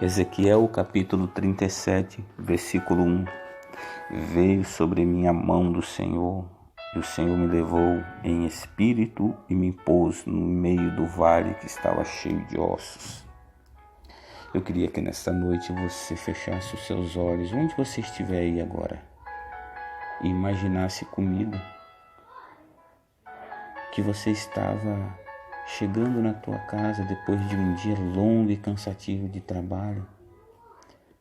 Ezequiel capítulo 37, versículo 1. Veio sobre mim a mão do Senhor, e o Senhor me levou em espírito e me pôs no meio do vale que estava cheio de ossos. Eu queria que nesta noite você fechasse os seus olhos, onde você estiver aí agora, e imaginasse comigo que você estava chegando na tua casa depois de um dia longo e cansativo de trabalho.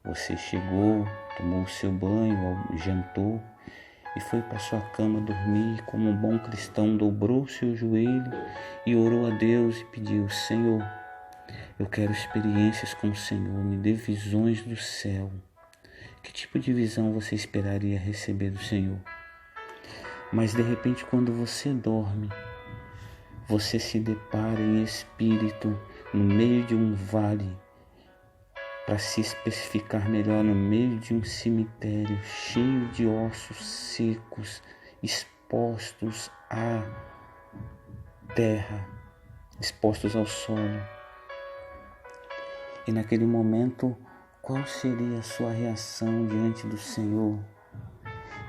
Você chegou, tomou o seu banho, jantou e foi para sua cama dormir. Como um bom cristão, dobrou o seu joelho e orou a Deus e pediu: Senhor, eu quero experiências com o Senhor, me dê visões do céu. Que tipo de visão você esperaria receber do Senhor? Mas de repente, quando você dorme, você se depara em espírito no meio de um vale, para se especificar melhor, no meio de um cemitério cheio de ossos secos, expostos à terra, expostos ao solo. E naquele momento, qual seria a sua reação diante do Senhor?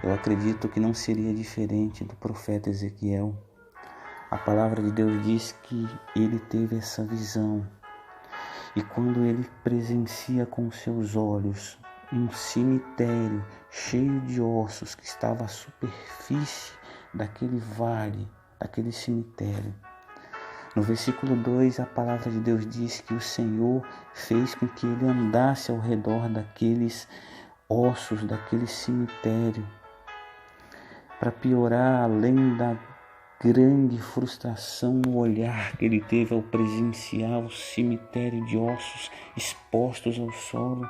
Eu acredito que não seria diferente do profeta Ezequiel. A palavra de Deus diz que ele teve essa visão. E quando ele presencia com seus olhos um cemitério cheio de ossos que estava à superfície daquele vale, daquele cemitério. No versículo 2, a palavra de Deus diz que o Senhor fez com que ele andasse ao redor daqueles ossos, daquele cemitério. Para piorar, além da grande frustração no olhar que ele teve ao presenciar o cemitério de ossos expostos ao solo,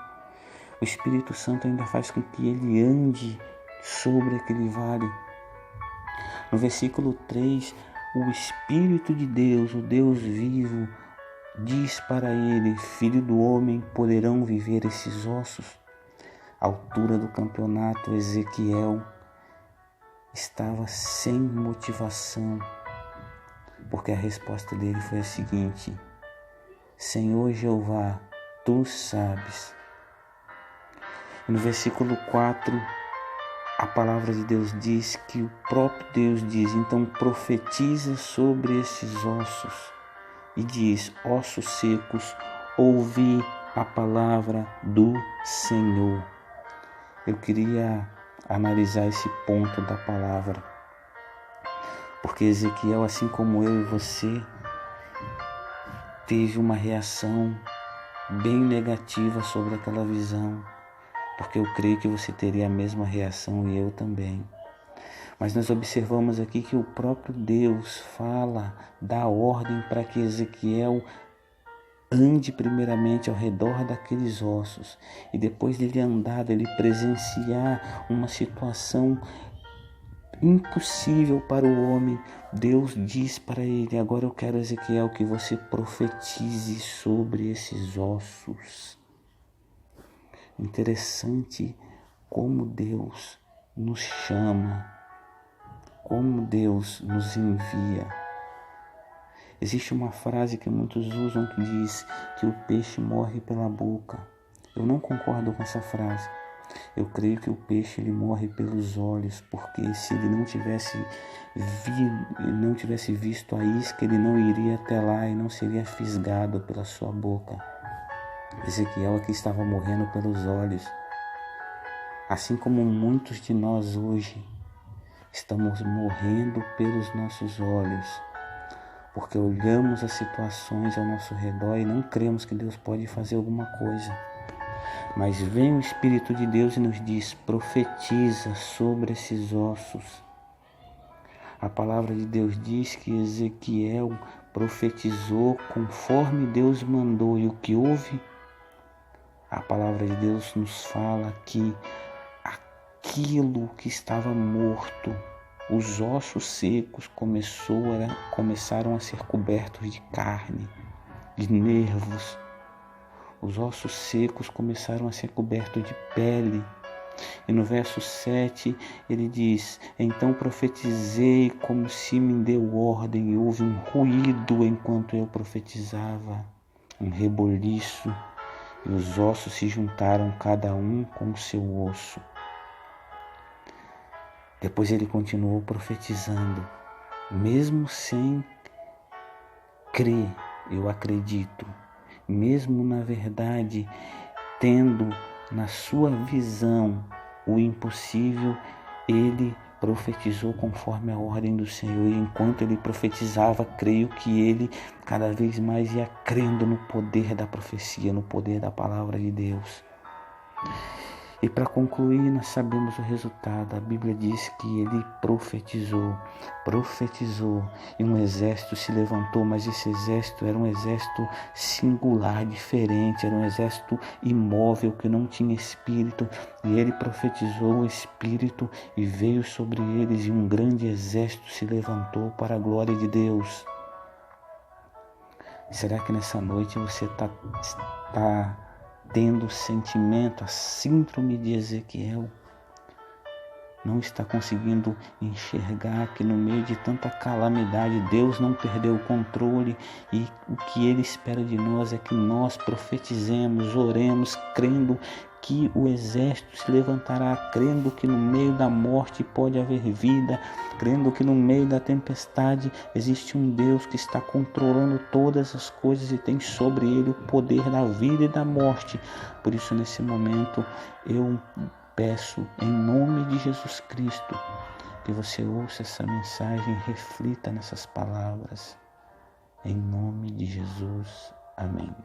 o Espírito Santo ainda faz com que ele ande sobre aquele vale. No versículo 3, o Espírito de Deus, o Deus vivo, diz para ele: Filho do homem, poderão viver esses ossos? À altura do campeonato, Ezequiel estava sem motivação, porque a resposta dele foi a seguinte: Senhor Jeová, tu sabes. E no versículo 4, a palavra de Deus diz que o próprio Deus diz: então profetiza sobre esses ossos e diz: ossos secos, ouvi a palavra do Senhor. Eu queria analisar esse ponto da palavra, porque Ezequiel, assim como eu e você, teve uma reação bem negativa sobre aquela visão, porque eu creio que você teria a mesma reação e eu também. Mas nós observamos aqui que o próprio Deus fala, dá ordem para que Ezequiel ande primeiramente ao redor daqueles ossos, e depois dele andar, dele presenciar uma situação impossível para o homem, Deus diz para ele: agora eu quero, Ezequiel, que você profetize sobre esses ossos. Interessante como Deus nos chama, como Deus nos envia. Existe uma frase que muitos usam que diz que o peixe morre pela boca. Eu não concordo com essa frase. Eu creio que o peixe ele morre pelos olhos, porque se ele não tivesse visto a isca, ele não iria até lá e não seria fisgado pela sua boca. Ezequiel aqui estava morrendo pelos olhos, assim como muitos de nós hoje estamos morrendo pelos nossos olhos, porque olhamos as situações ao nosso redor e não cremos que Deus pode fazer alguma coisa. Mas vem o Espírito de Deus e nos diz: profetiza sobre esses ossos. A palavra de Deus diz que Ezequiel profetizou conforme Deus mandou, e o que houve? A palavra de Deus nos fala que aquilo que estava morto, os ossos secos, começaram a ser cobertos de carne, de nervos. Os ossos secos começaram a ser cobertos de pele. E no verso 7 ele diz: então profetizei como se me deu ordem, e houve um ruído enquanto eu profetizava, um reboliço, e os ossos se juntaram cada um com o seu osso. Depois ele continuou profetizando, mesmo sem crer, eu acredito, mesmo na verdade, tendo na sua visão o impossível, ele profetizou conforme a ordem do Senhor. E enquanto ele profetizava, creio que ele cada vez mais ia crendo no poder da profecia, no poder da palavra de Deus. E para concluir, nós sabemos o resultado. A Bíblia diz que ele profetizou, e um exército se levantou, mas esse exército era um exército singular, diferente, era um exército imóvel que não tinha espírito, e ele profetizou o espírito e veio sobre eles, e um grande exército se levantou para a glória de Deus. Será que nessa noite você está tendo sentimento, a síndrome de Ezequiel? Não está conseguindo enxergar que no meio de tanta calamidade Deus não perdeu o controle, e o que Ele espera de nós é que nós profetizemos, oremos, crendo que o exército se levantará, crendo que no meio da morte pode haver vida, crendo que no meio da tempestade existe um Deus que está controlando todas as coisas e tem sobre ele o poder da vida e da morte. Por isso, nesse momento, eu peço, em nome de Jesus Cristo, que você ouça essa mensagem e reflita nessas palavras. Em nome de Jesus. Amém.